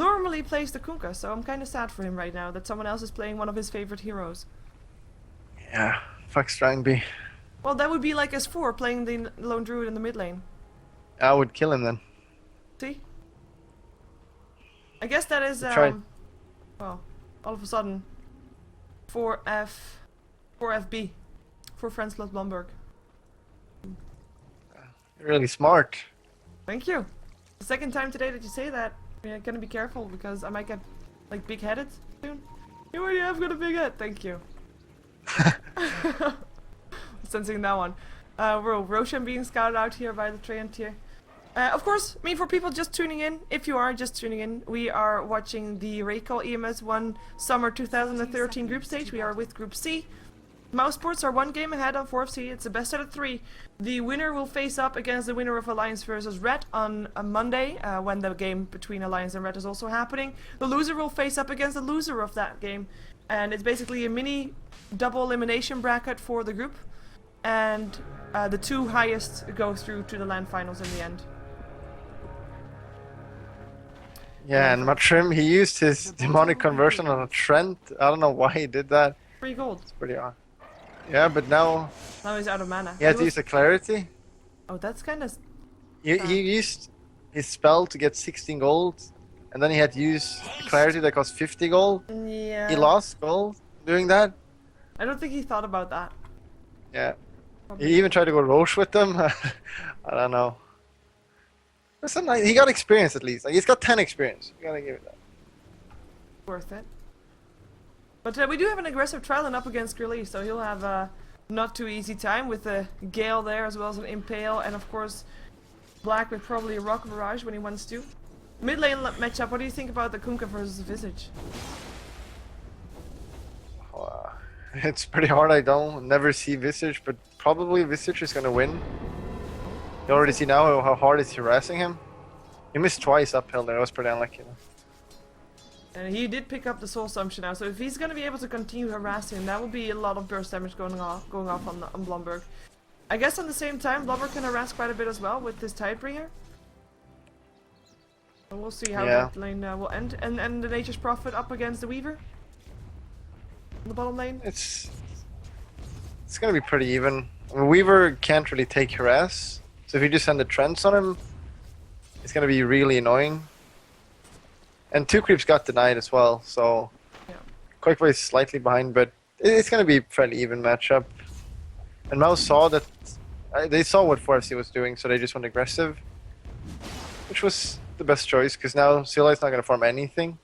normally plays the Kunkka, so I'm kind of sad for him right now that someone else is playing one of his favorite heroes. Yeah, fuck Strangby. Well, that would be like S4 playing the Lone Druid in the mid lane. I would kill him then. See? I guess that is, Tried. well, all of a sudden, 4FB. 4 friends plus Blomberg. You're really smart. Thank you. The second time today that you say that, I'm gonna be careful because I might get, like, big-headed soon. You already have got a big head, thank you. Sensing that one. Roshan being scouted out here by the Treant here. Of course, I mean, for people just tuning in, if you are just tuning in, we are watching the RaidCall EMS One Summer 2013 group stage. We are with Group C. Mouse Sports are 1 game ahead on 4FC. It's the best out of 3. The winner will face up against the winner of Alliance versus Red on a Monday, when the game between Alliance and Red is also happening. The loser will face up against the loser of that game. And it's basically a mini double elimination bracket for the group. And the 2 highest go through to the LAN finals in the end. Yeah, and Matrim, he used his demonic conversion on a Trent. I don't know why he did that. 3 gold. It's pretty odd. Yeah, but now Now he's out of mana. he had to use the clarity. Oh, that's kind of... He used his spell to get 16 gold, and then he had to use the clarity that cost 50 gold. Yeah. He lost gold doing that. I don't think he thought about that. Yeah. Probably. He even tried to go Roche with them. I don't know. Listen, he got experience at least. Like, he's got 10 experience. You gotta give it that. Worth it. But we do have an aggressive Trylon up against Grilly, so he'll have a not too easy time with a Gale there as well as an Impale, and of course Black with probably a Rock Barrage when he wants to. Mid lane matchup, what do you think about the Kunkka versus Visage? It's pretty hard. I don't never see Visage, but probably Visage is gonna win. You already see now how hard it's harassing him. He missed twice uphill there. That was pretty unlucky. And he did pick up the Soul Assumption now, so if he's gonna be able to continue harassing him, that will be a lot of burst damage going off on Blomberg. I guess at the same time, Blomberg can harass quite a bit as well with this Tidebringer. So we'll see how that lane will end. And the Nature's Prophet up against the Weaver on the bottom lane. It's gonna be pretty even. I mean, Weaver can't really take harass, so if you just send the Trents on him, it's gonna be really annoying. And 2 creeps got denied as well, so Quakeway is slightly behind, but it's gonna be a fairly even matchup. And Mouz saw that they saw what 4FC was doing, so they just went aggressive, which was the best choice because now Scylla is not gonna farm anything,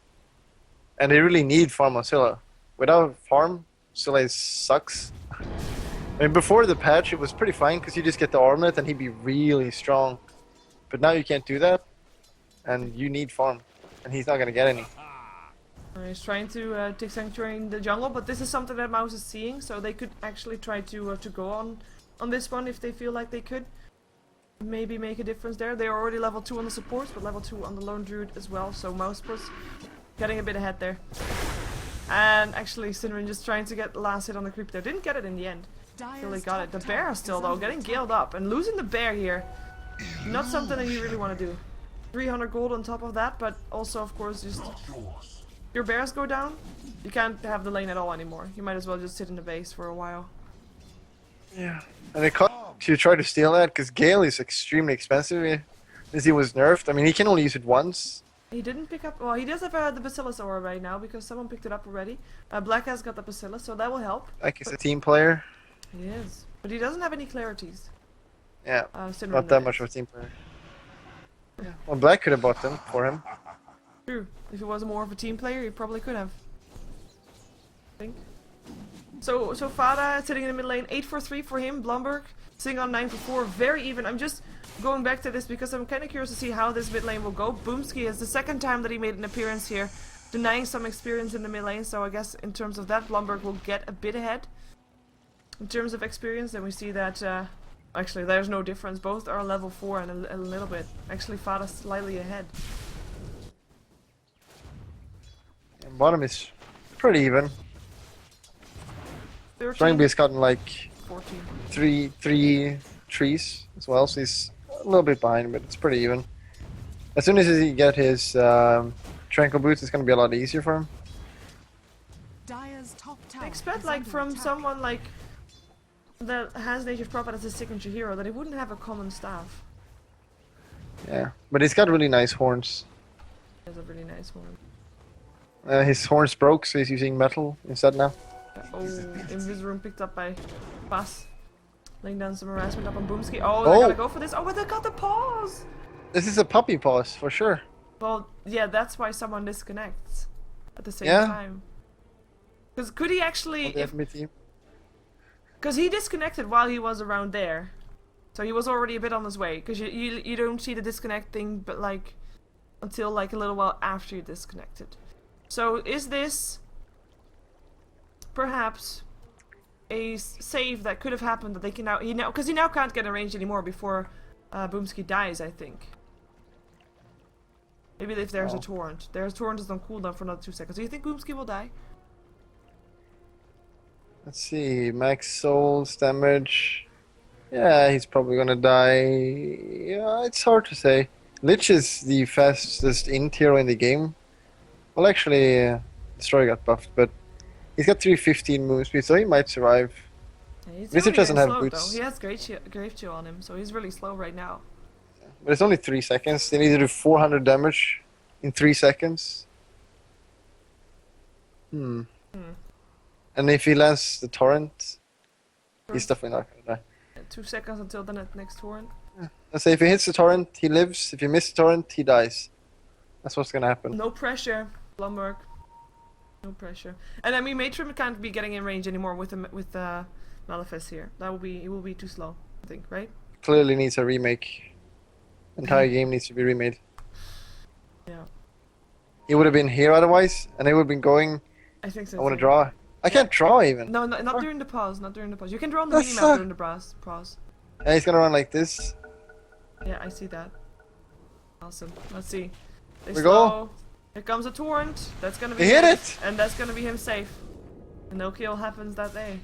and they really need farm on Scylla. Without farm, Scylla sucks. I mean, before the patch, it was pretty fine because you just get the armlet and he'd be really strong. But now you can't do that, and you need farm, and he's not gonna get any. He's trying to take Sanctuary in the jungle, but this is something that Mouz is seeing, so they could actually try to go on this one if they feel like they could. Maybe make a difference there. They are already level 2 on the supports, but level 2 on the Lone Druid as well, so Mouz was getting a bit ahead there. And actually, Sinrin just trying to get the last hit on the creep there. Didn't get it in the end. Really got it. The bear still, though, getting galed up. And losing the bear here, not something that you really want to do. 300 gold on top of that, but also, of course, just... Your bears go down, you can't have the lane at all anymore. You might as well just sit in the base for a while. Yeah. And it costs you try to steal that, because Gale is extremely expensive. As he was nerfed. I mean, he can only use it once. He didn't pick up... Well, he does have the Bacillus aura right now, because someone picked it up already. Black has got the Bacillus, so that will help. Like he's a team player. He is. But he doesn't have any clarities. Yeah, not that much of a team player. Yeah. Well, Black could have bought them for him. True. If he was more of a team player, he probably could have. I think. So Fada sitting in the mid lane, 8-4-3 for him. Blomberg sitting on 9-4, very even. I'm just going back to this because I'm kind of curious to see how this mid lane will go. Boomski is the second time that he made an appearance here, denying some experience in the mid lane. So I guess in terms of that, Blomberg will get a bit ahead. In terms of experience, then we see that actually there's no difference. Both are level 4 and a little bit. Actually, Fada's slightly ahead. Bottom is pretty even. Strangby's gotten like 14. three trees as well, so he's a little bit behind, but it's pretty even. As soon as he get his Tranquil Boots is gonna be a lot easier for him. Dire's top tower I expect is like under from attack. someone like that has Nature's Prophet as his signature hero that he wouldn't have a common staff. Yeah, but he's got really nice horns. He has a really nice one. His horns broke, so he's using metal instead now. Oh, Invis room picked up by Bass. Laying down some harassment up on Boomski. Oh, Oh. they're gonna go for this. Oh, but they got the pause! This is a puppy paws for sure. Well, yeah, that's why someone disconnects at the same Yeah. time. Because could he actually... On the enemy team. Because he disconnected while he was around there. So he was already a bit on his way. Because you don't see the disconnect thing, but like... until like a little while after you disconnected. So is this... perhaps... a save that could have happened that they can now... because he now can't get in range anymore before Boomski dies, I think. Maybe if there's a torrent. There's torrent is on cooldown for another 2 seconds. Do you think Boomski will die? Let's see, max souls, damage. Yeah, he's probably gonna die. Yeah, it's hard to say. Lich is the fastest int hero in the game. Well, actually, Destroyer got buffed, but he's got 315 move speed, so he might survive. Yeah, he's Wizard already doesn't getting have slowed, boots. though. He has Grave Chill on him, so he's really slow right now. But it's only 3 seconds. They need to do 400 damage in 3 seconds. Hmm. And if he lands the torrent, he's definitely not gonna die. 2 seconds until the next torrent. Let's say if he hits the torrent, he lives. If he misses the torrent, he dies. That's what's gonna happen. No pressure, Blumberg. No pressure. And I mean, Matrim can't be getting in range anymore with Malefice here. It will be too slow, I think, right? Clearly needs a remake. Entire game needs to be remade. Yeah, He would have been here otherwise, and they would have been going. I think so. I want to too. draw. I can't draw even. No, not Oh. during the pause. Not during the pause. You can draw on the That's minimap during the pause. Yeah, he's gonna run like this. Yeah, I see that. Awesome. Let's see. They We slow. go. Here comes a torrent. That's gonna be. He hit safe, it! and that's gonna be him safe. And no kill happens that day.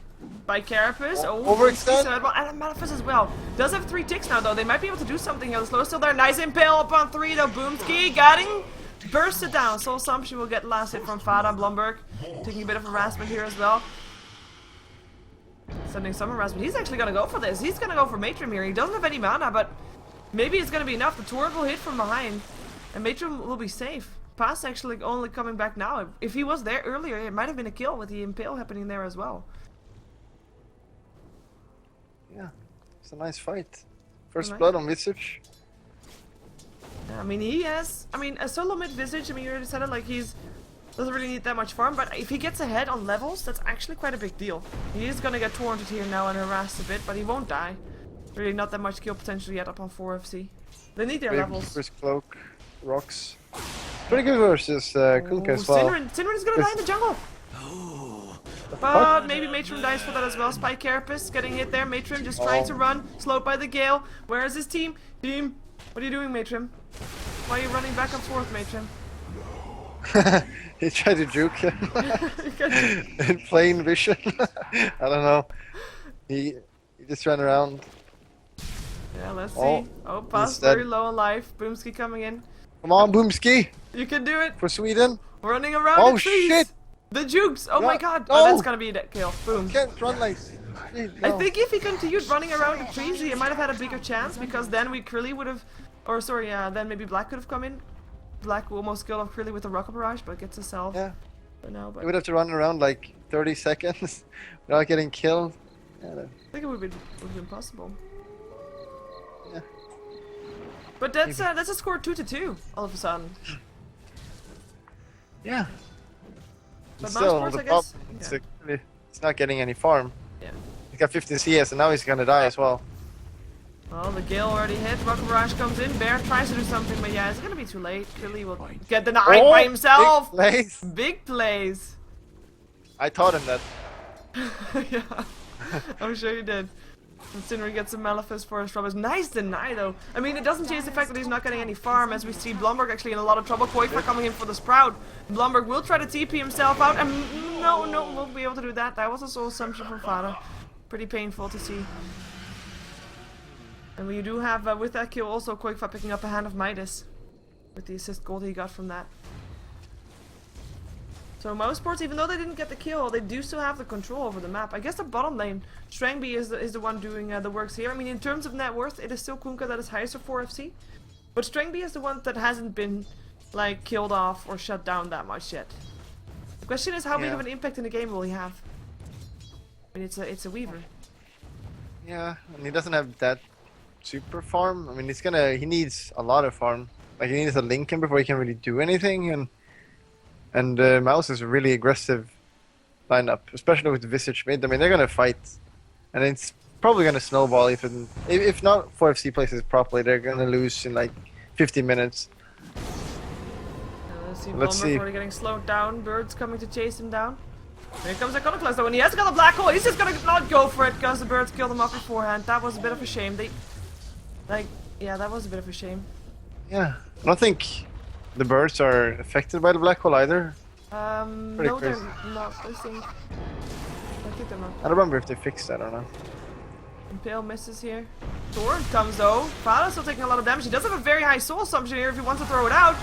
By Carapace. Oh, Overextend. so well. And Malefice as well. Does have 3 ticks now though. They might be able to do something here. The slow is still there. Nice impale up on 3 though. Boomski got him. Burst it down. Soul Assumption will get last hit from Fada. Blumberg taking a bit of harassment here as well. Sending some harassment. He's actually gonna go for this. He's gonna go for Matrim here. He doesn't have any mana, but maybe it's gonna be enough. The torrent will hit from behind, and Matrim will be safe. Pass actually only coming back now. If he was there earlier, it might have been a kill with the impale happening there as well. Yeah, it's a nice fight. First Nice. blood on Visage. Yeah, I mean, he has. I mean, a solo mid Visage. I mean, you already said it. Like doesn't really need that much farm, but if he gets ahead on levels, that's actually quite a big deal. He is gonna get torrented here now and harassed a bit, but he won't die. Really, not that much kill potential yet up on 4 FC. They need their levels. First cloak, rocks. Pretty good versus Kunkka as well. Sinrin is gonna die in the jungle. But maybe Matrim dies for that as well. Spike Carapace getting hit there. Matrim just trying to run, slowed by the gale. Where is his team? Team, what are you doing, Matrim? Why are you running back and forth, Matrim? He tried to juke him in plain vision. I don't know. He just ran around. Yeah, let's Oh, see. Oh, pass he's dead. very low on life. Boomski coming in. Come on, Boomski You can do it. for Sweden. Running around Oh the trees. shit! The jukes. Oh No, my god. no. Oh, that's gonna be a kill. Boom. Can't run like. I think if he continued running around the trees, he might have had a bigger chance because then Krilley would have, or sorry, then maybe Black could have come in. Black will almost kill off Krilley with a rocket barrage, but gets himself. Yeah, But no, but he would have to run around like 30 seconds without getting killed. Yeah, I think it would have been possible. Yeah. But that's a score 2-2 all of a sudden. yeah. But Still, Mouse Sports, the I guess. problem is it's not getting any farm. Yeah. He's got 15 CS and now he's gonna die as well. Well, the gale already hit. Rocket barrage comes in. Bear tries to do something, but yeah, it's gonna be too late. Krilley will get denied by himself. Big place. Big plays. I taught him that. Yeah, I'm sure you did. And Sinri gets a Malefice for his troubles. Nice deny though. I mean, it doesn't change the fact that he's not getting any farm, as we see Blumberg actually in a lot of trouble. Koifa coming in for the Sprout. Blumberg will try to TP himself out, and no, won't be able to do that. That was a soul assumption from Fada. Pretty painful to see. And we do have, with that kill, also Koifa picking up a Hand of Midas. With the assist gold he got from that. So Mousesports, even though they didn't get the kill, they do still have the control over the map. I guess the bottom lane, Strangby is the one doing the works here. I mean, in terms of net worth, it is still Kunkka that is highest for 4FC. But Strangby is the one that hasn't been, like, killed off or shut down that much yet. The question is, how big of an impact in the game will he have? I mean, it's a Weaver. Yeah, and he doesn't have that super farm. I mean, he needs a lot of farm. Like, he needs a Lincoln before he can really do anything, and Mouz is a really aggressive lineup, especially with Visage mid. I mean, they're gonna fight, and it's probably gonna snowball if not 4FC plays it properly. They're gonna lose in like 50 minutes. Let's see. Already getting slowed down. Birds coming to chase him down. Here comes Iconoclast though, and he has got a black hole. He's just gonna not go for it because the birds killed him off beforehand. That was a bit of a shame. That was a bit of a shame. Yeah, I don't think the birds are affected by the black hole either. No, they're not. I think they're not. I don't remember if they fixed that or not. Impale misses here. Torrent comes though. Fada's still taking a lot of damage. He does have a very high soul assumption here if he wants to throw it out.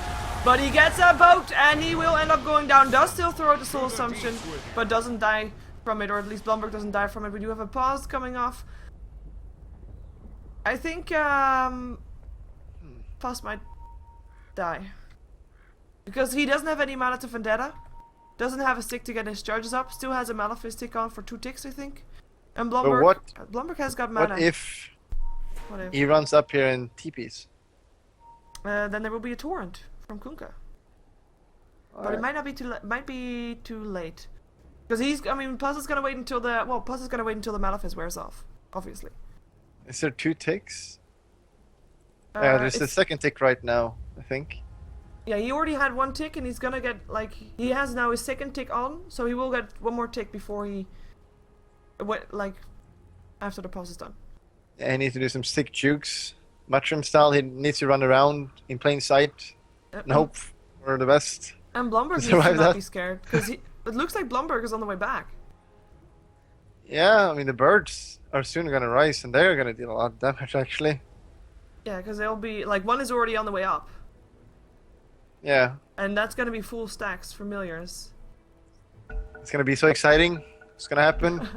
But he gets a boat and he will end up going down. Does still throw out the soul assumption, but doesn't die from it, or at least Blomberg doesn't die from it. We do have a pause coming off. I think Paz might die. Because he doesn't have any mana to Vendetta. Doesn't have a stick to get his charges up. Still has a Malefice tick on for 2 ticks, I think. And Blomberg, Blomberg has got mana. What if he runs up here and TPs? Then there will be a torrent from Kunkka. But it might not be too late. Because Paz is gonna wait until the Malefice wears off, obviously. Is there 2 ticks? Yeah, there's the second tick right now, I think. Yeah, he already had 1 tick and he's gonna get, he has now his 2nd tick on, so he will get 1 more tick before he, after the pause is done. Yeah, he needs to do some sick jukes. Mushroom style, he needs to run around in plain sight and hope for the best. And Blomberg needs to not be scared, because it looks like Blomberg is on the way back. Yeah, I mean, the birds are soon gonna rise and they're gonna deal a lot of damage, actually. Yeah, because they'll be, 1 is already on the way up. Yeah. And that's gonna be full stacks, familiars. It's gonna be so exciting. What's gonna happen?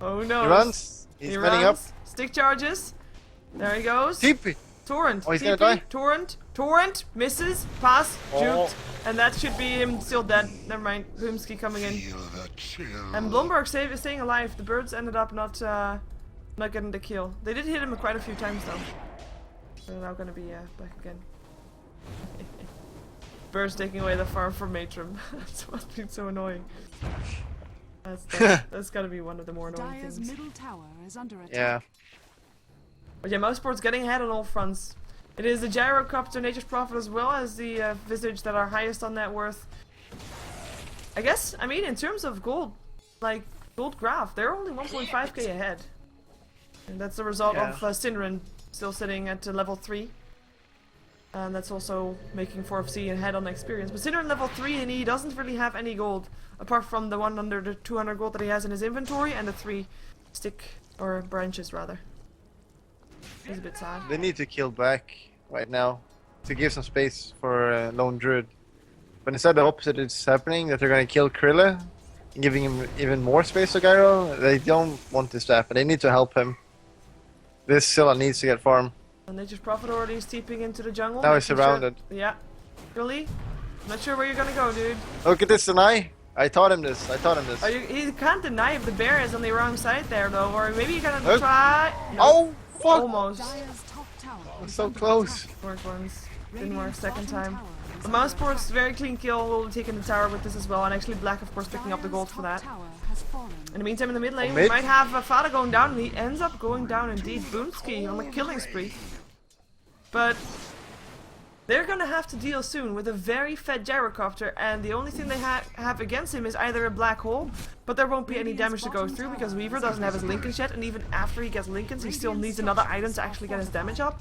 Oh no. He runs. He's running up. Stick charges. There he goes. TP. Torrent. Oh, he's TP. gonna die. Torrent. Misses. Pass. Juked. And that should be him still dead. Never mind. Boomski coming in. And Blomberg staying alive. The birds ended up not getting the kill. They did hit him quite a few times though. They're now gonna be back again. Birds taking away the farm from Matrim. That's what's been so annoying. That's gotta be one of the more annoying Dire's things. middle tower is under attack. Yeah. But yeah, Mousesport's getting ahead on all fronts. It is the Gyrocopter, Nature's Prophet, as well as the Visage that are highest on net worth. I guess, in terms of gold, gold graph, they're only 1.5k ahead. And that's the result of Sinrin still sitting at level 3. And that's also making 4FC ahead on experience. But Sinrin level 3 and he doesn't really have any gold, apart from the one under the 200 gold that he has in his inventory and the 3 branches rather. It's a bit sad. They need to kill back right now to give some space for Lone Druid. But instead the opposite is happening, that they're going to kill Krilla and giving him even more space to Gyro. They don't want this to happen. They need to help him. This Scylla needs to get farm. And Nature's Prophet already is steeping into the jungle. Now he's surrounded. Yeah. Really? Not sure where you're gonna go, dude. Look at this deny. I taught him this. You can't deny if the bear is on the wrong side there though, or maybe you gotta try. No. Oh fuck! Almost. Dire's top tower is So under close. attack. Worked once. Didn't work Radiant's second bottom time. tower is The under Mousesport's very clean kill. Will be taking the tower with this as well, and actually Black of course picking up the gold for that. Dire's top tower has fallen. In the meantime, in the mid lane, Oh, we mid? might have Fada going down, and he ends up going down indeed. Boomski on the killing spree. But they're gonna have to deal soon with a very fed Gyrocopter, and the only thing they have against him is either a black hole, but there won't be any damage to go through because Weaver doesn't have his Lincolns yet, and even after he gets Lincolns, he still needs another item to actually get his damage up.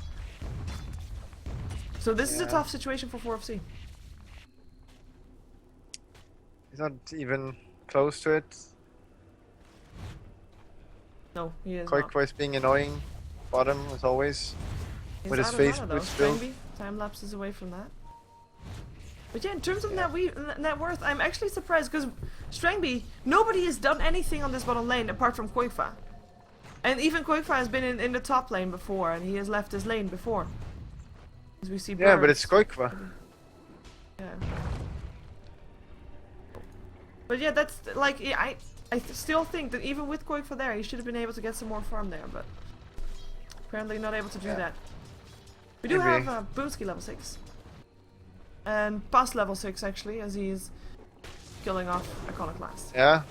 So this is a tough situation for 4FC. He's not even close to it. No, he is Koi not. Koi's being annoying. Bottom as always. He's With his out of face mana, though. with spill. Time lapse is away from that. But yeah, in terms of net worth, I'm actually surprised because Strangby, nobody has done anything on this bottom lane apart from Koifa. And even Koifa has been in the top lane before, and he has left his lane before. As we see Yeah, but birds. it's Koikva. Yeah. But yeah, that's like, yeah, I still think that even with Koifa there, he should have been able to get some more farm there, but apparently not able to do that. We do Maybe. have Boomski level 6. And past level 6 actually, as he's killing off Iconoclast. Yeah.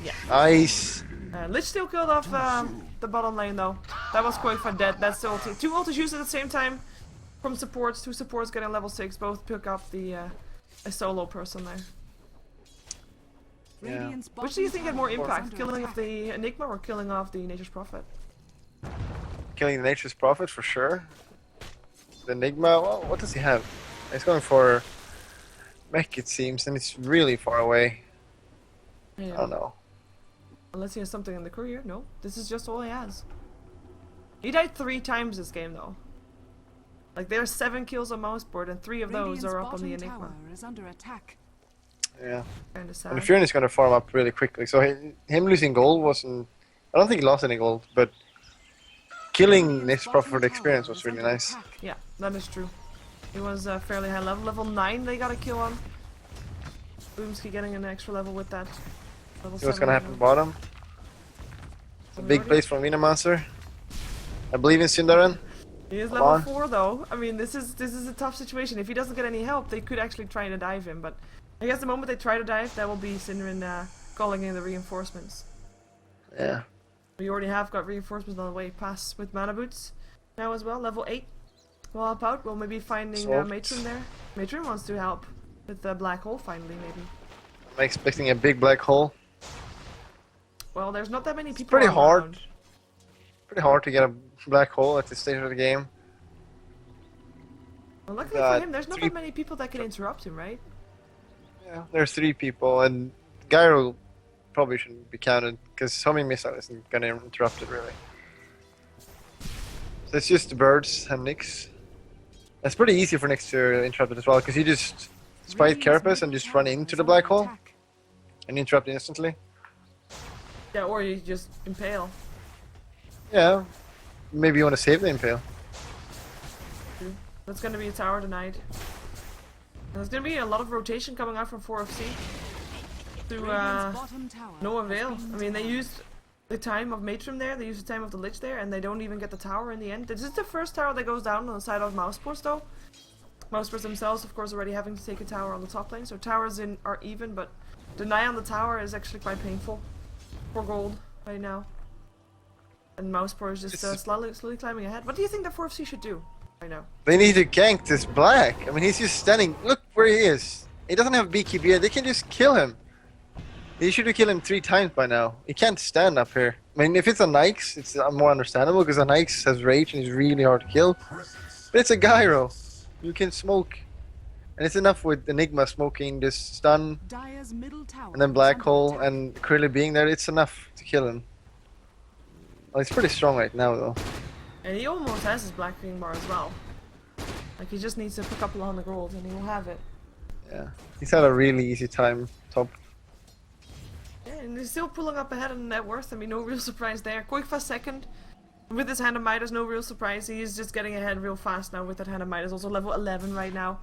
Yeah. Nice. Lich still killed off the bottom lane though. That was Koifa dead, that's the ulti. 2 ultis used at the same time from supports, 2 supports getting level 6, both pick up the a solo person there. Yeah. Radiant's Which do you think had more bottom tower is impact, under killing off attack. the Enigma or killing off the Nature's Prophet? Killing the Nature's Prophet for sure. The Enigma, well, what does he have? He's going for mech, it seems, and it's really far away. Yeah. I don't know. Unless he has something in the courier. No, this is just all he has. He died 3 times this game though. Like there are 7 kills on Mouseboard and 3 of those Radiant's are up on the bottom Enigma. tower is under attack. Yeah. Kinda sad. And Fury is going to farm up really quickly, so him losing gold wasn't... I don't think he lost any gold, but killing Radiant's Nature's bottom Prophet for the tower experience was is really under nice. attack. Yeah, that is true. He was fairly high level. Level 9 they got a kill on. Boomski getting an extra level with that. Level See what's 7 going to happen bottom. A big already- place from Venommancer. I believe in Syndaren. He is Come level on. 4 though. I mean, this is a tough situation. If he doesn't get any help, they could actually try to dive him. But I guess the moment they try to dive, that will be Syndaren calling in the reinforcements. Yeah. We already have got reinforcements on the way past with mana boots now as well. Level 8 will help out. We'll maybe finding Salt. Matron there. Matron wants to help with the black hole finally, maybe. I'm expecting a big black hole. Well, there's not that many people. pretty around. hard. Pretty hard to get a black hole at this stage of the game. Well, luckily Got for him, there's not 3 that many people that can interrupt him, right? Yeah, there's 3 people, and Gyro probably shouldn't be counted because homing missile isn't gonna interrupt it really. So it's just the birds and Nyx. It's pretty easy for Nyx to interrupt it as well because you just spite Radiant's Carapace and middle just run tower into is the under black hole attack. and interrupt it instantly. Yeah, or you just impale. Yeah, maybe you want to save the impale. That's gonna be a tower tonight. And there's gonna be a lot of rotation coming out from 4FC to Radiant's bottom tower no has avail. been I mean, they destroyed. used the time of Matron there, they used the time of the Lich there, and they don't even get the tower in the end. This is the first tower that goes down on the side of Mousesports though. Mousesports themselves, of course, already having to take a tower on the top lane, so towers are even, but deny on the tower is actually quite painful for gold right now. And Mouseport is just slowly climbing ahead. What do you think the 4FC should do right now? They need to gank this black. I mean, he's just standing. Look where he is. He doesn't have beekeeper yet. They can just kill him. They should have killed him 3 times by now. He can't stand up here. I mean, if it's a Nyx, it's more understandable because a Nyx has rage and is really hard to kill. But it's a Gyro. You can smoke. And it's enough with Enigma smoking this stun Dire's middle tower and then is Black under Hole attack. and Krilly being there. It's enough to kill him. Well, he's pretty strong right now though. And he almost has his Black Ring bar as well. Like, he just needs to pick up a lot of gold and he will have it. Yeah. He's had a really easy time top. Yeah, and he's still pulling up ahead in net worth. I mean, no real surprise there. Koifa second. With his Hand of Midas, no real surprise. He is just getting ahead real fast now with that Hand of Midas. Also level 11 right now.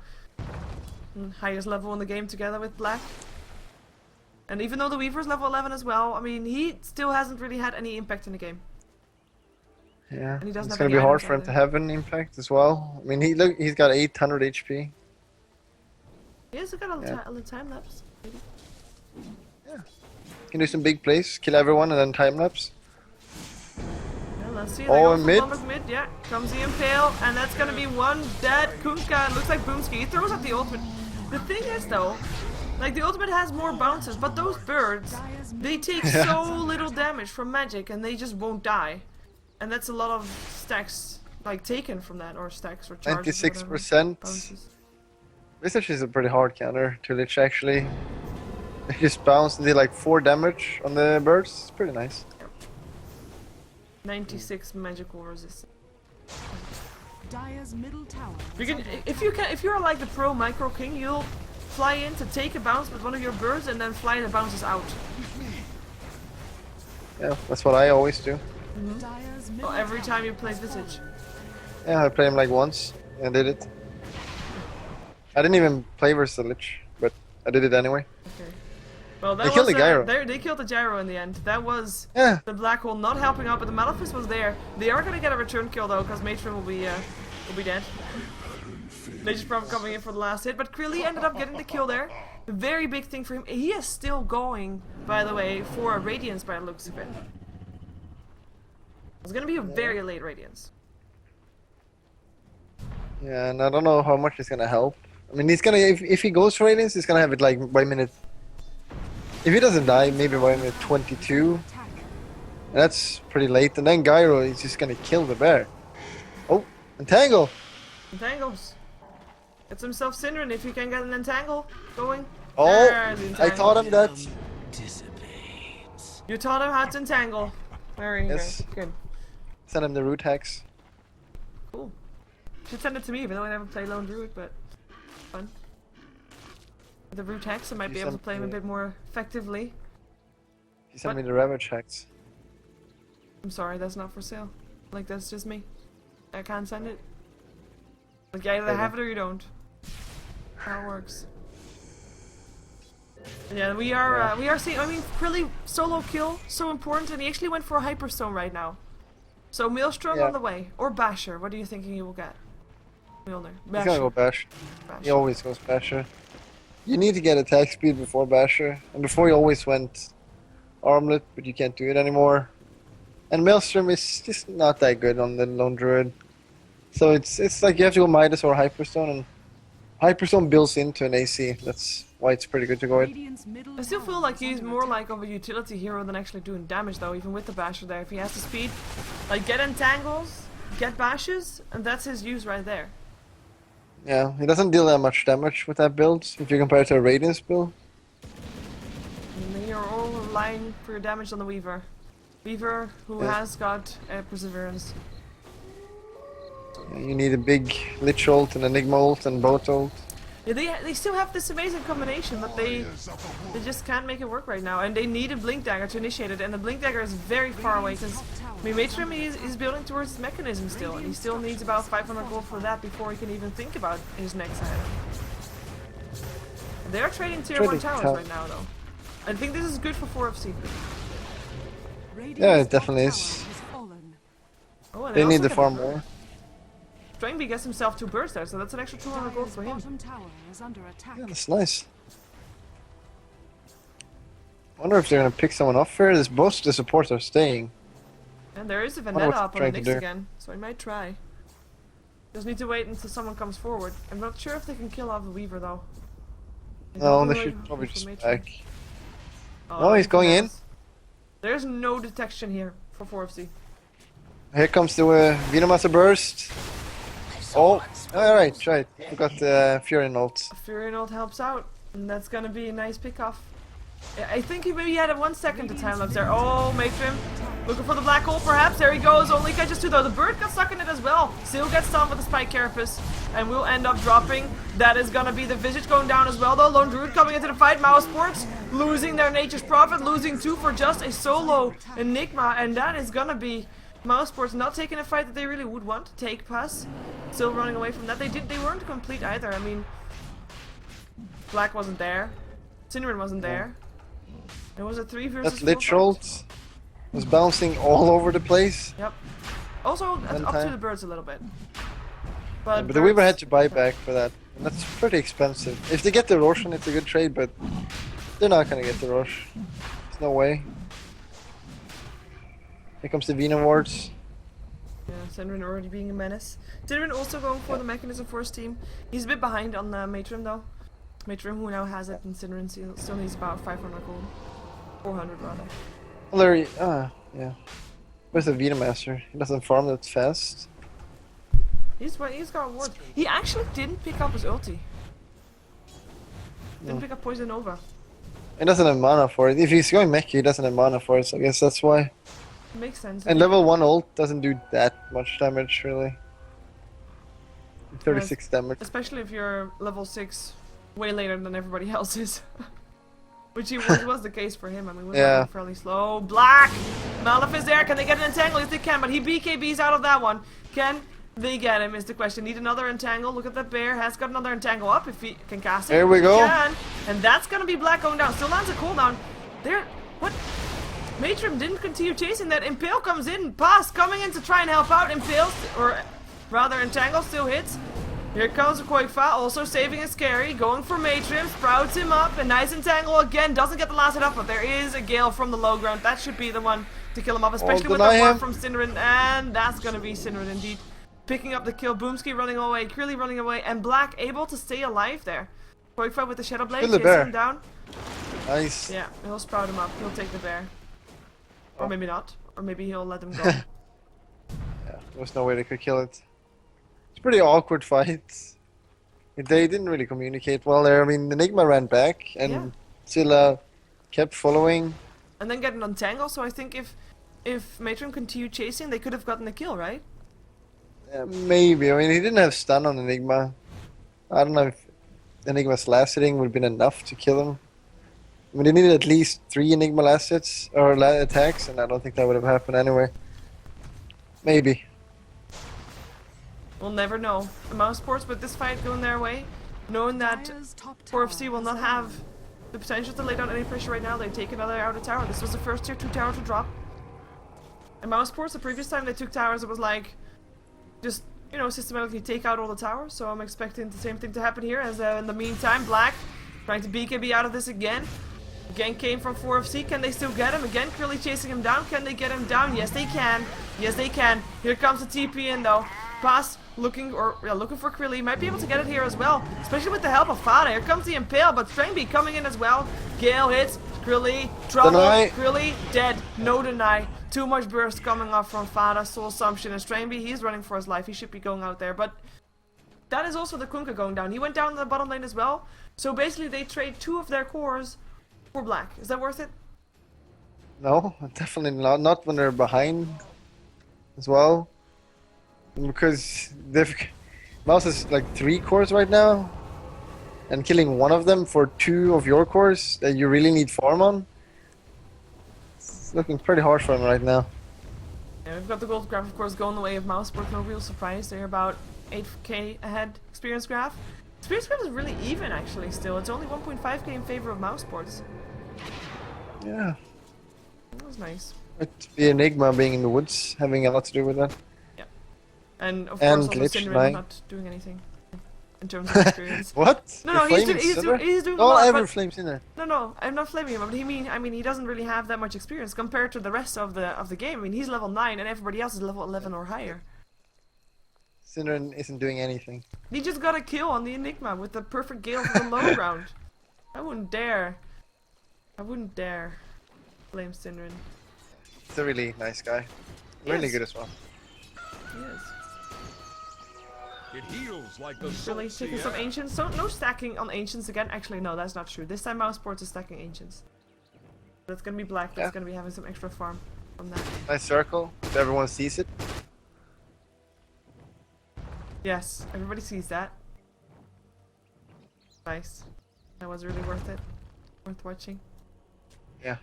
Highest level in the game together with Black. And even though the Weaver's level 11 as well, I mean, he still hasn't really had any impact in the game. Yeah. And he doesn't It's have gonna any be hard items for him either. to have an impact as well. I mean, he's got 800 HP. He has got a Yeah. little time lapse. Maybe. Can do some big plays, kill everyone, and then time lapse. Yeah, let's see. Oh, They go and for mid. Bulldog mid. Yeah, comes the Impale, and that's gonna be one dead Kunkka. It looks like Boomski. He throws out the ultimate. The thing is, though, like the ultimate has more bounces, but those birds, they take so little damage from magic, and they just won't die. And that's a lot of stacks, like taken from that, or stacks or charges. or whatever. 96%. Bounces. This actually is a pretty hard counter to Lich actually. They just bounce and did like 4 damage on the birds. It's pretty nice. 96 magical resistance. Dire's middle tower You is can, under if you're like the pro micro king, fly in to take a bounce with one of your birds and then fly the bounces out. Yeah, that's what I always do. Dire's Oh, middle every tower time you play Visage. Yeah, I played him like once and did it. I didn't even play versus the Lich, but I did it anyway. Okay. Well, that They killed was, the gyro. they killed the gyro in the end. That was Yeah, the black hole not helping out, but the Malefice was there. They are gonna get a return kill though, because Matron will be dead. Nature's probably coming in for the last hit, but Krilly ended up getting the kill there. A very big thing for him. He is still going, by the way, for a Radiance by the looks of it. It's gonna be a very late Radiance. yeah, and I don't know how much it's gonna help. I mean, he's gonna if he goes for Radiance, he's gonna have it like by minute. If he doesn't die, maybe by minute 22. attack. And that's pretty late. And then Gyro is just gonna kill the bear. Oh, entangle. Entangles. Gets himself Synderen if he can get an entangle going. Oh, There's the I entangle. taught him that. You taught him how to entangle. Very Yes. good. Send him the root hacks. Cool. Should send it to me, even though I never play Lone Druid, but fun. With the root hacks, I might You be able to sent play him a me- bit more effectively. He sent What? me the ravage hacks. I'm sorry, that's not for sale. Like, that's just me. I can't send it. Like, you either Okay. have it or you don't. How it works. Yeah, we are seeing. I mean, really solo kill so important, and he actually went for a Hyperstone right now. So Maelstrom Yeah. on the way, or Basher. What are you thinking he will get? Milner. He's gonna go Bash. He Basher. always goes Basher. You need to get attack speed before Basher. And before he always went Armlet, but you can't do it anymore. And Maelstrom is just not that good on the Lone Druid. So it's like you have to go Midas or Hyperstone, and Hyperstone builds into an AC. That's why it's pretty good to go with. Radiant's middle I still tower feel like is he's under more attack. like of a utility hero than actually doing damage though, even with the Basher there. If he has the speed, like get entangles, get bashes, and that's his use right there. Yeah, he doesn't deal that much damage with that build if you compare it to a Radiance build. And then you're all relying for your damage on the Weaver. Weaver who Yeah. has got Perseverance. Yeah, you need a big Lich ult and Enigma ult and Boat ult. Yeah, they still have this amazing combination, but they just can't make it work right now. And they need a Blink Dagger to initiate it, and the Blink Dagger is very far away because I mean, Matrim is building towards his mechanism still, and he still needs about 500 gold for that before he can even think about his next item. They are trading tier 1 Trading towers tower. right now, though. I think this is good for 4FC. Radiant's Yeah, it top definitely tower is. has fallen. Oh, and They also need to get a farm bird. more. Strangby gets himself 2 birds there, so that's an extra 200 gold Dire's for him. bottom tower is under attack. Yeah, that's nice. I wonder if they're gonna pick someone off here. This most of the supports are staying. And there is a wonder Vendetta what up they're on the trying Nyx to do. again, so I might try. Just need to wait until someone comes forward. I'm not sure if they can kill off the Weaver though. Is No, that they the should way probably for just Matron? back. Oh, No, he's there's going in. Vendettas. There's no detection here for 4FC. Here comes the Venomaster burst. Oh, alright, right. We got the Fury ult. Fury Note helps out, and that's gonna be a nice pick-off. Yeah, I think he maybe had a 1 second to time lapse there. Oh, Matrim. Looking for the black hole perhaps. There he goes. Only catches 2 though. The bird got stuck in it as well. Still gets stunned with the Spike Carapace. And will end up dropping. That is gonna be the Visage going down as well though. Lone Druid coming into the fight. Mouse Sports losing their Nature's Prophet. Losing 2 for just a solo Enigma. And that is gonna be Mouse Sports not taking a fight that they really would want to take pass. Still running away from that. They weren't complete either. I mean, Black wasn't there. Synderen wasn't there. It was a 3 versus That 4 Lich fight. ult was bouncing all over the place. Yep. Also up to time. the birds a little bit. But the Weaver had to buy back for that. And that's pretty expensive. If they get the Roshan, it's a good trade, but they're not gonna get the Rosh. There's no way. Here comes the Venom wards. Yeah, Synderen already being a menace. Synderen also going for the mechanism for his team. He's a bit behind on Matrim though. Matrim who now has it, and Synderen still needs about 500 gold. 400 rather. Well, there yeah. Where's the Venomaster? He doesn't farm that fast. He's got wards. He actually didn't pick up his ulti. Didn't No. pick up Poison Nova. He doesn't have mana for it. If he's going Mech, he doesn't have mana for it, so I guess that's why. Makes sense. And level 1 ult doesn't do that much damage, really. 36 damage. Especially if you're level 6 way later than everybody else is. Which was the case for him. I mean, he was Yeah. moving fairly slow. Black! Malif is there. Can they get an entangle? Yes, they can, but he BKBs out of that one. Can they get him is the question. Need another entangle. Look at that bear. Has got another entangle up if he can cast it. There we He go. can. And that's gonna be Black going down. Still lands a cooldown. There. What? Matrim didn't continue chasing that. Impale comes in. Pass coming in to try and help out. Impale, or rather Entangle still hits. Here comes Koifa, also saving a Scary, going for Matrim, sprouts him up, a nice Entangle again, doesn't get the last hit up, but there is a Gale from the low ground. That should be the one to kill him off, especially with the deny one him. from Cinderin, and that's gonna be Cinderin indeed. Picking up the kill, Boomski running away, Krilly running away, and Black able to stay alive there. Koifa with the Shadow Blade, Kill the chasing bear. him down. Nice. Yeah, he'll sprout him up, he'll take the bear. Or Oh. maybe not, or maybe he'll let him go. Yeah, there was no way they could kill it. It's a pretty awkward fight. They didn't really communicate well there. I mean, Enigma ran back and Yeah. Scylla kept following. And then get an Entangle, so I think if Matron continued chasing, they could have gotten the kill, right? Maybe. I mean, he didn't have stun on Enigma. I don't know if Enigma's last hitting would have been enough to kill him. I mean, they needed at least 3 Enigma last hits or attacks, and I don't think that would have happened anyway. Maybe. We'll never know. The Mouse Sports with this fight going their way, knowing that Dire's top 4FC tower will is not under have the potential to lay down any pressure right now. They take another outer tower. This was the first tier 2 tower to drop. And Mouse Sports, the previous time they took towers, it was like just, you know, systematically take out all the towers. So I'm expecting the same thing to happen here. As in the meantime, Black trying to BKB out of this again. Again came from 4FC. Can they still get him? Again, Curly chasing him down. Can they get him down? Yes, they can. Yes, they can. Here comes the TP in though. Pass looking for Krilly. Might be able to get it here as well, especially with the help of Fada. Here comes the Impale, but Strangby coming in as well. Gale hits Krilly. Trouble. Deny. Krilly dead. No deny. Too much burst coming off from Fada. Soul Assumption and Strangby. He's running for his life. He should be going out there, but that is also the Kunkka going down. He went down in the bottom lane as well. So basically, they trade 2 of their cores for Black. Is that worth it? No, definitely not. Not when they're behind as well. Because Mouse has like 3 cores right now, and killing one of them for 2 of your cores that you really need farm on. It's looking pretty hard for him right now. Yeah, we've got the gold graph, of course, going the way of Mouse, but no real surprise. They're about 8k ahead. Experience graph. Experience graph is really even actually still. It's only 1.5k in favor of Mouse sports. Yeah. That was nice. The Enigma being in the woods having a lot to do with that. And of And course also glitch Cinderin line. not doing anything in terms of experience. What? No, You're no, he's flaming Cinder? doing a Don't lot, ever but flame Cinder. no, I'm not flaming him, but I mean he doesn't really have that much experience compared to the rest of the game. I mean he's level 9 and everybody else is level 11 or higher. Cinder isn't doing anything. He just got a kill on the Enigma with the perfect Gale from the low ground. I wouldn't dare blame Cinderin. He's a really nice guy. Really Yes. good as well. He is. It heals like the Really salt taking sea some air. ancients. So no stacking on ancients again. Actually, no, that's not true. This time Mouse Sports is stacking ancients. That's gonna be Black. That's Yeah. gonna be having some extra farm from that. Nice circle. So everyone sees it. Yes, everybody sees that. Nice. That was really worth it. Worth watching. Yeah.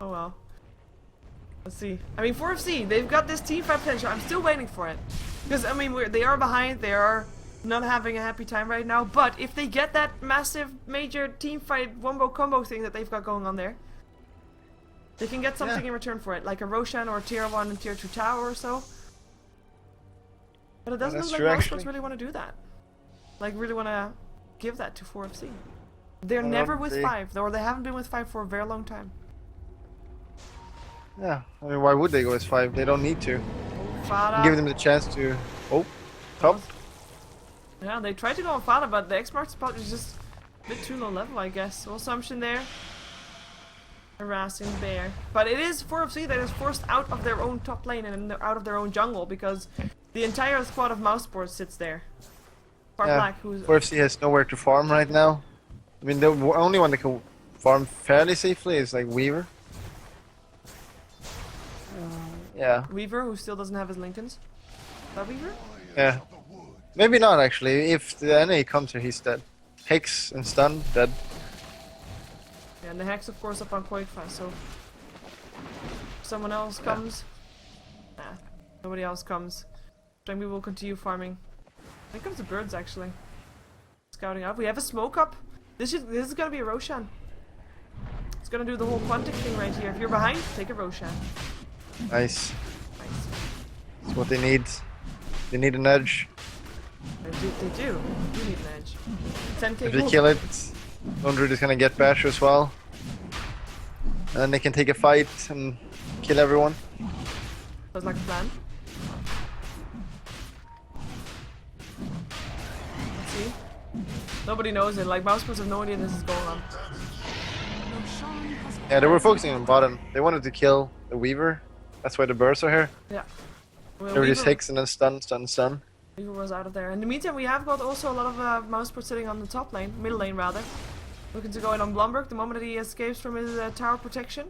Oh well. Let's see. I mean, 4FC, they've got this team fight potential. I'm still waiting for it. Because, I mean, they are behind. They are not having a happy time right now. But if they get that massive, major team fight wombo combo thing that they've got going on there, they can get something in return for it. Like a Roshan or a tier 1 and tier 2 tower or so. But it doesn't that's look true, like actually. Mouse really want to do that. Like, really want to give that to 4FC. They're Well, never with they- 5, or they haven't been with 5 for a very long time. Yeah. I mean, why would they go as 5? They don't need to. Fada. Give them the chance to. Oh, top. Yeah, they tried to go on Fada, but the X-Mark spot is just a bit too low level, I guess. So assumption there. Harassing Bear. But it is 4FC that is forced out of their own top lane and out of their own jungle because the entire squad of Mouse Sports sits there. Far Yeah. Black, who's 4FC has nowhere to farm right now. I mean, the only one that can farm fairly safely is like Weaver. Yeah. Weaver, who still doesn't have his Lincolns. Is that Weaver? Yeah. Maybe not actually. If the NA comes here, he's dead. Hex and stun, dead. Yeah, and the Hex, of course, up on quite fast, so... If someone else comes... Nah, nobody else comes. Then we will continue farming. Here comes the birds, actually. Scouting up. We have a smoke up. This is gonna be a Roshan. It's gonna do the whole Quantic thing right here. If you're behind, take a Roshan. Nice. Nice. That's what they need. They need an edge. They do. You need an edge. 10k If they gold. kill it, Undred is gonna get Basher as well. And then they can take a fight and kill everyone. Sounds like a plan. Let's see. Nobody knows it. Like, Mousepers have no idea this is going on. Roshan has Yeah, they were focusing on bottom. They wanted to kill the Weaver. That's why the bursts are here. Yeah. Well, They were just Weaver- Hex and then stun. Weaver was out of there. In the meantime, we have got also a lot of Mousepers sitting on the top lane, middle lane rather. Looking to go in on Blumberg the moment that he escapes from his tower protection.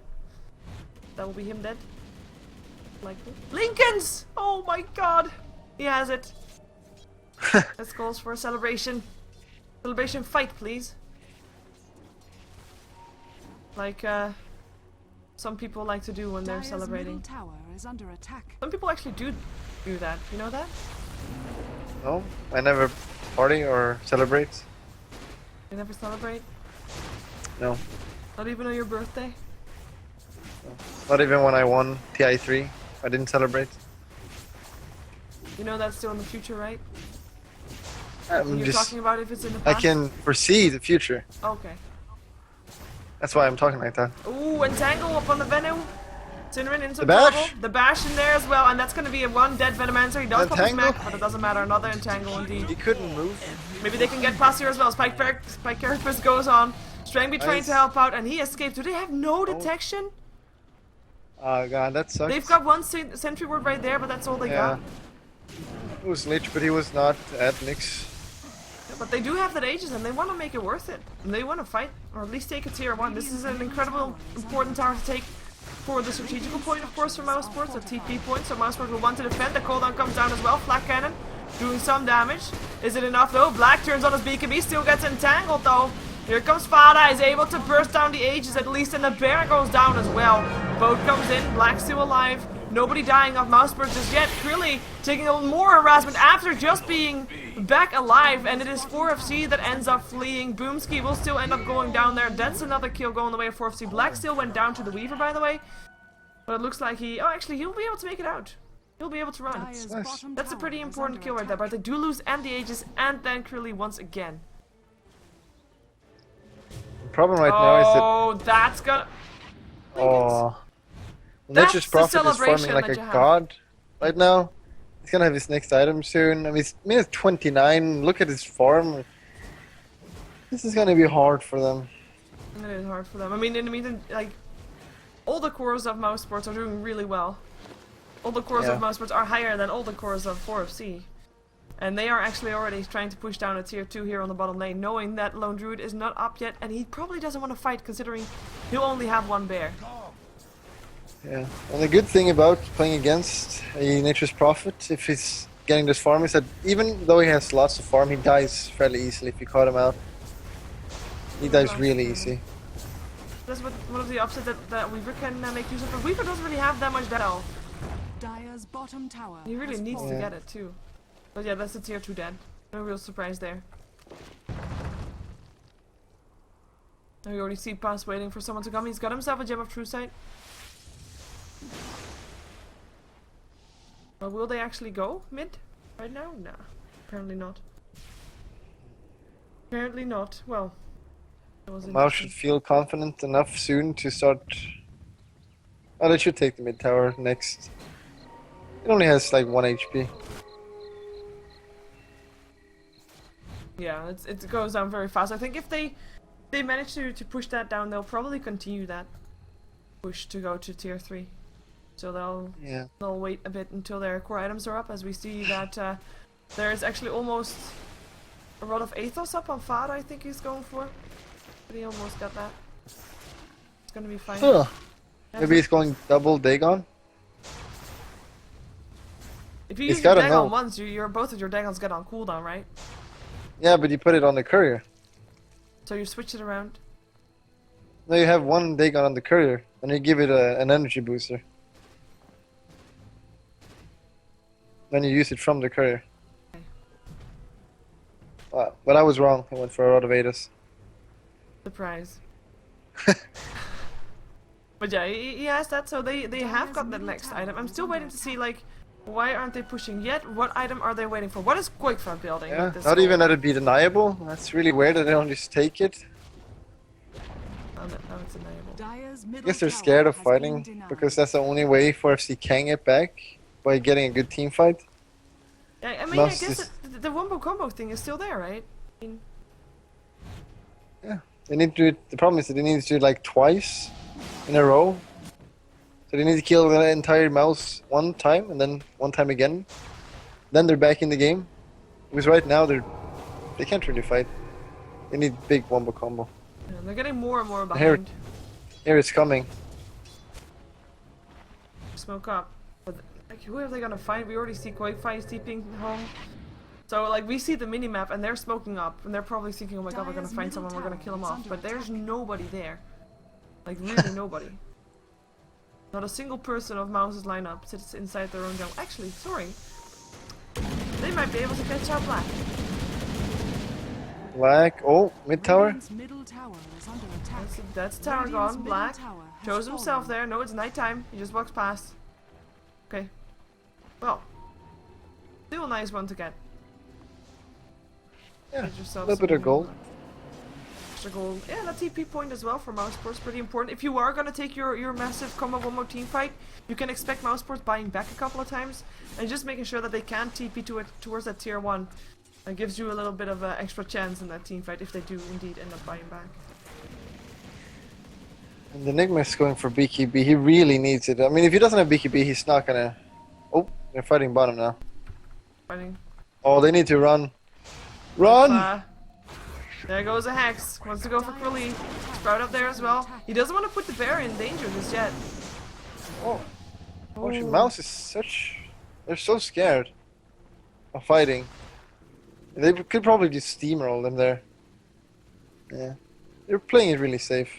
That will be him dead. Likely. Lincolns! Oh my god! He has it. This calls for a celebration. Celebration fight, please. Like, some people like to do when they're Dire's celebrating. middle tower is under attack. Some people actually do that. You know that? No, I never party or celebrate. They never celebrate. No, Not even on your birthday. not even when I won TI3. I didn't celebrate. You know that's still in the future, right? I'm When you're just. talking about if it's in the I past. can foresee the future. Okay. That's why I'm talking like that. Ooh, Entangle up on the Venom. Sinrin in some The bash? trouble. The bash in there as well, and that's gonna be a one dead Venomancer. He does pop his Entangle? mech, but it doesn't matter. Another Entangle indeed. He couldn't move. Maybe they can get past here as well. Spike Carapace goes on. Strangby trying to Nice. help out, and he escaped. Do they have no detection? Oh god, that sucks. They've got one sentry ward right there, but that's all they Yeah. got. It was Lich, but he was not at Nyx. But they do have that Aegis, and they want to make it worth it. And they want to fight, or at least take a tier 1. This is an incredible, important tower to take for the strategical point, of course, for Mousesports, a TP point. So Mousesports will want to defend. The cooldown comes down as well. Flak Cannon doing some damage. Is it enough though? Black turns on his BKB, still gets entangled though. Here comes Fada, is able to burst down the Aegis at least, and the bear goes down as well. Boat comes in, Black still alive. Nobody dying off Mousepers just yet. Clearly taking a little more harassment after just being back alive, and it is 4FC that ends up fleeing. Boomski will still end up going down there. That's another kill going the way of 4FC. Black still went down to the Weaver, by the way. But it looks like he... Oh, actually, he'll be able to make it out. He'll be able to run. Dire's nice. bottom That's a tower pretty is important under kill right there, attack. but they do lose and the Aegis and then Crilly once again. The problem right now is that. Oh, that's gonna... Oh. That's Nature's the Prophet is celebration forming like that a you have. god right now. He's gonna have his next item soon. I mean, it's minute 29. Look at his form. This is gonna be hard for them. It is hard for them. I mean, in the meantime, like, all the cores of Mousesports are doing really well. All the cores of Yeah. Mousesports are higher than all the cores of 4FC. And they are actually already trying to push down a tier 2 here on the bottom lane, knowing that Lone Druid is not up yet, and he probably doesn't want to fight, considering he'll only have one bear. Yeah. And the good thing about playing against a Nature's Prophet, if he's getting this farm, is that even though he has lots of farm, he dies fairly easily if you caught him out. He dies really easy. That's one of the upsets that Weaver can make use of, but Weaver doesn't really have that much health. Dire's bottom tower. He really has needs to fallen. get it too. But yeah, that's a tier 2 dead. No real surprise there. Now we already see Pass waiting for someone to come. He's got himself a Gem of True Sight. But will they actually go mid right now? Nah, apparently not. Apparently not. Well, that was Mouse should interesting. feel confident enough soon to start. Oh, they should take the mid tower next. It only has like 1 HP. Yeah, it goes down very fast. I think if they manage to push that down, they'll probably continue that push to go to tier 3. So they'll wait a bit until their core items are up, as we see that there is actually almost a rod of Athos up on Fada, I think he's going for. But he almost got that. It's gonna be fine. Huh. Yeah. Maybe he's going double Dagon. If you He's use your gotta know. Dagon once, your both of your Dagons get on cooldown, right? Yeah, but you put it on the courier. So you switch it around. No, you have one Dagon on the courier, and you give it an energy booster. Then you use it from the courier. Okay. But I was wrong. I went for a lot of Aegis. Surprise. But yeah, he has that, so they have got that next item. I'm still waiting to see, like, why aren't they pushing yet? What item are they waiting for? What is Quakefire building? Yeah, with this not goal? even that it'd be deniable. That's really weird that they don't just take it. Oh, no, it's enable. Dire's I middle guess they're tower scared of has fighting been denied. because that's the only way for FC can get back by getting a good team fight. Yeah, I mean, Must I guess is- the wombo combo thing is still there, right? I mean, Yeah, they need to do it. The problem is that they need to do it like twice in a row. So they need to kill the entire mouse one time and then one time again. Then they're back in the game. Because right now they can't really fight. They need big wombo combo. yeah, they're getting more and more Here- behind. Here it's coming. Smoke up. But like, who are they gonna find? We already see Quakefire steeping home. So like we see the mini map and they're smoking up and they're probably thinking, oh my god, we're gonna Dire's find middle someone, we're gonna kill him tower off. is But under there's attack. nobody there. Like really nobody. Not a single person of Mouse's lineup sits inside their own jungle. Actually, sorry. They might be able to catch out Black. Black. Oh, mid tower. Radiant's middle tower is under attack. That's tower Radiant's gone. middle Black tower has shows himself fallen. there. No, it's nighttime. He just walks past. Okay. Well. Still a nice one to get. Yeah, Get a yourself little bit of some, gold. Extra gold. Yeah, that TP point as well for Mousesports, pretty important. If you are gonna take your massive combo one more team fight, you can expect Mousesports buying back a couple of times and just making sure that they can TP to it towards that tier 1. That gives you a little bit of an extra chance in that team fight if they do indeed end up buying back. And the Enigma is going for BKB. He really needs it. I mean, if he doesn't have BKB, he's not gonna. Oh, they're fighting bottom now. Fighting. Oh, they need to run. Run! There goes a Hex. Wants to go for Krillin. Sprout up there as well. He doesn't want to put the bear in danger just yet. Oh, oh, Oh. Mouse is such. They're so scared of fighting. They could probably just steamroll them there. Yeah, they're playing it really safe,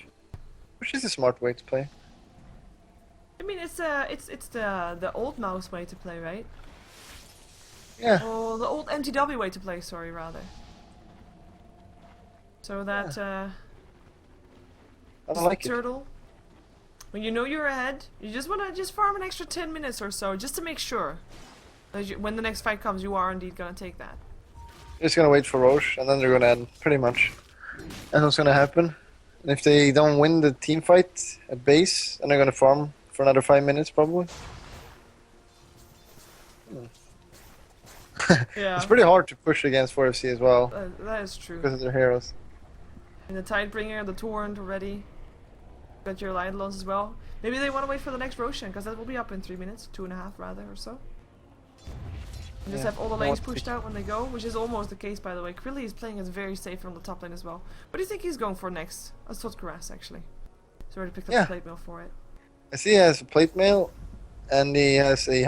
which is a smart way to play. I mean, it's the old Mouse way to play, right? Yeah, Oh, the old MTW way to play. Sorry, rather. So that I don't like it. turtle. When you know you're ahead, you just want to farm an extra 10 minutes or so just to make sure that when the next fight comes, you are indeed gonna take that. Just gonna wait for Roche, and then they're gonna end, pretty much. That's what's gonna happen. And if they don't win the team fight at base, then they're gonna farm for another 5 minutes, probably. Yeah, It's pretty hard to push against 4FC as well, that is true. because of their heroes. And the Tidebringer, the Torrent already. Got your Eidolons as well. Maybe they want to wait for the next Roshan, because that will be up in 3 minutes, 2.5 rather, or so. And just Yeah, have all the I lanes want to pushed out when they go, which is almost the case, by the way. Krillin is playing as very safe on the top lane as well. What do you think he's going for next? I thought Grass, actually. He's already picked up Yeah. the plate mail for it. I see he has a plate mail, and he has a